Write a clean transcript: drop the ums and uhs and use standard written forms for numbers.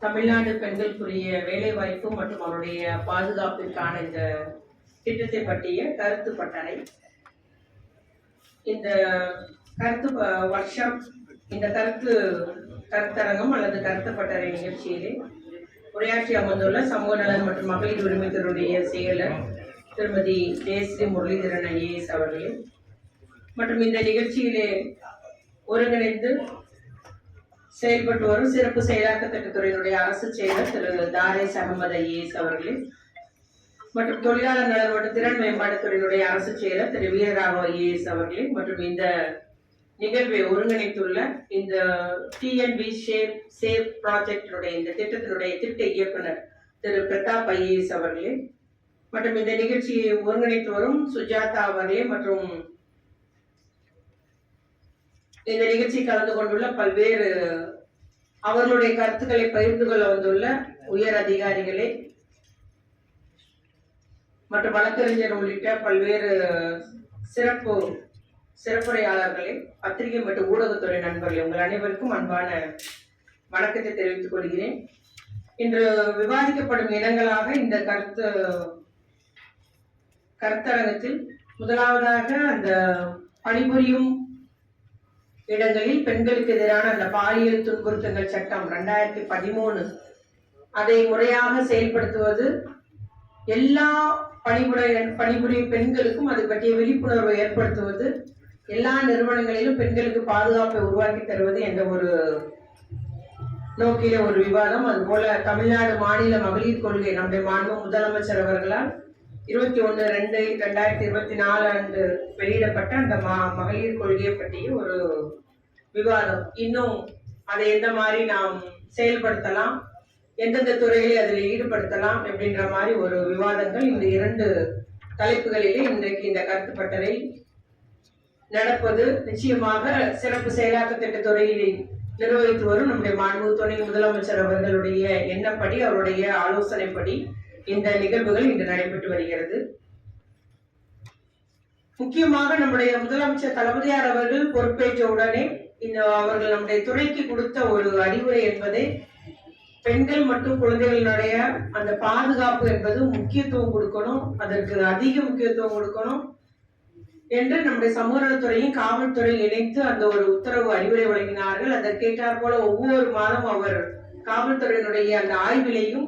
தமிழ்நாடு பெண்களுக்குரிய வேலைவாய்ப்பு மற்றும் அவருடைய பாதுகாப்பிற்கான இந்த திட்டத்தை பற்றிய கருத்து பட்டறை. இந்த கருத்து வருஷம் இந்த கருத்தரங்கம் அல்லது கருத்து பட்டறை நிகழ்ச்சியிலே உரையாற்றி அமர்ந்துள்ள சமூக நலன் மற்றும் மகளிர் உரிமைகளுடைய செயலர் திருமதி ஜெயஸ்ரீ முரளிதரன் ஐஏஎஸ் அவர்களே மற்றும் இந்த நிகழ்ச்சியிலே ஒருங்கிணைந்து செயல்பட்டு வரும் சிறப்பு செயலாக்க திட்டத்துறையினுடைய அரசு செயலர் திரு தாரேஸ் அகமது ஐஏஎஸ் அவர்களே மற்றும் தொழிலாளர் நலன் மற்றும் திறன் மேம்பாட்டுத்துறையினுடைய அரசு செயலர் திரு வீரராகவ ஐஏஎஸ் அவர்களே மற்றும் இந்த நிகழ்வை ஒருங்கிணைத்துள்ள இந்த டிஎன்பி சேவ் ப்ராஜெக்டினுடைய இந்த திட்டத்தினுடைய திட்ட இயக்குனர் திரு பிரதாப் ஐஏஎஸ் அவர்களே மற்றும் இந்த நிகழ்ச்சியை ஒருங்கிணைத்து வரும் சுஜாதா அவர்களே மற்றும் இந்த நிகழ்ச்சி கலந்து கொண்டுள்ள பல்வேறு அவர்களுடைய கருத்துக்களை பகிர்ந்து கொள்ள வந்துள்ள உயர் அதிகாரிகளே மற்றும் வழக்கறிஞர் உள்ளிட்ட பல்வேறு சிறப்புரையாளர்களே, பத்திரிகை மற்றும் ஊடகத்துறை நண்பர்களே, உங்கள் அனைவருக்கும் அன்பான வணக்கத்தை தெரிவித்துக் கொள்கிறேன். இன்று விவாதிக்கப்படும் இடங்களாக இந்த கருத்தரங்கத்தில் முதலாவதாக அந்த பணிபுரியும் இடங்களில் பெண்களுக்கு எதிரான அந்த பாலியல் துன்புறுத்தல் சட்டம் 2013 அதை முறையாக செயல்படுத்துவது, எல்லா பணிபுரியும் பெண்களுக்கும் அது பற்றிய விழிப்புணர்வை ஏற்படுத்துவது, எல்லா நிறுவனங்களிலும் பெண்களுக்கு பாதுகாப்பை உருவாக்கி தருவது என்ற ஒரு நோக்கில ஒரு விவாதம். அதுபோல தமிழ்நாடு மாநில மகளிர் கொள்கை நம்முடைய மாண்பு முதலமைச்சர் அவர்களால் 21/2/2024 அன்று வெளியிடப்பட்ட அந்த மகளிர் கொள்கையை பற்றிய ஒரு விவாதம். இன்னும் அதை எந்த மாதிரி நாம் செயல்படுத்தலாம், எந்தெந்த துறைகளை அதில் ஈடுபடுத்தலாம் அப்படின்ற மாதிரி ஒரு விவாதங்கள் இந்த 2 தலைப்புகளிலே இன்றைக்கு இந்த கருத்து பட்டறை நடப்பது நிச்சயமாக சிறப்பு செயலாக்க திட்ட துறையில் நிர்வகித்து வரும் நம்முடைய மாண்பு துணை முதலமைச்சர் அவர்களுடைய எண்ணப்படி, அவருடைய ஆலோசனைப்படி இந்த நிகழ்வுகள் இன்று நடைபெற்று வருகிறது. முக்கியமாக நம்முடைய முதலமைச்சர் தளபதியார் அவர்கள் பொறுப்பேற்ற உடனே அவர்கள் நம்முடைய துறைக்கு கொடுத்த ஒரு அறிவுரை என்பதை பெண்கள் மற்றும் குழந்தைகளினுடைய அந்த பாதுகாப்பு என்பது முக்கியத்துவம் கொடுக்கணும், அதற்கு அதிக முக்கியத்துவம் கொடுக்கணும் என்று நம்முடைய சமூக நலத்துறையும் காவல்துறையும் இணைத்து அந்த ஒரு உத்தரவு அறிவுரை வழங்கினார்கள். அதற்கேற்றார் போல ஒவ்வொரு மாதம் அவர் காவல்துறையினுடைய அந்த ஆய்விலையும்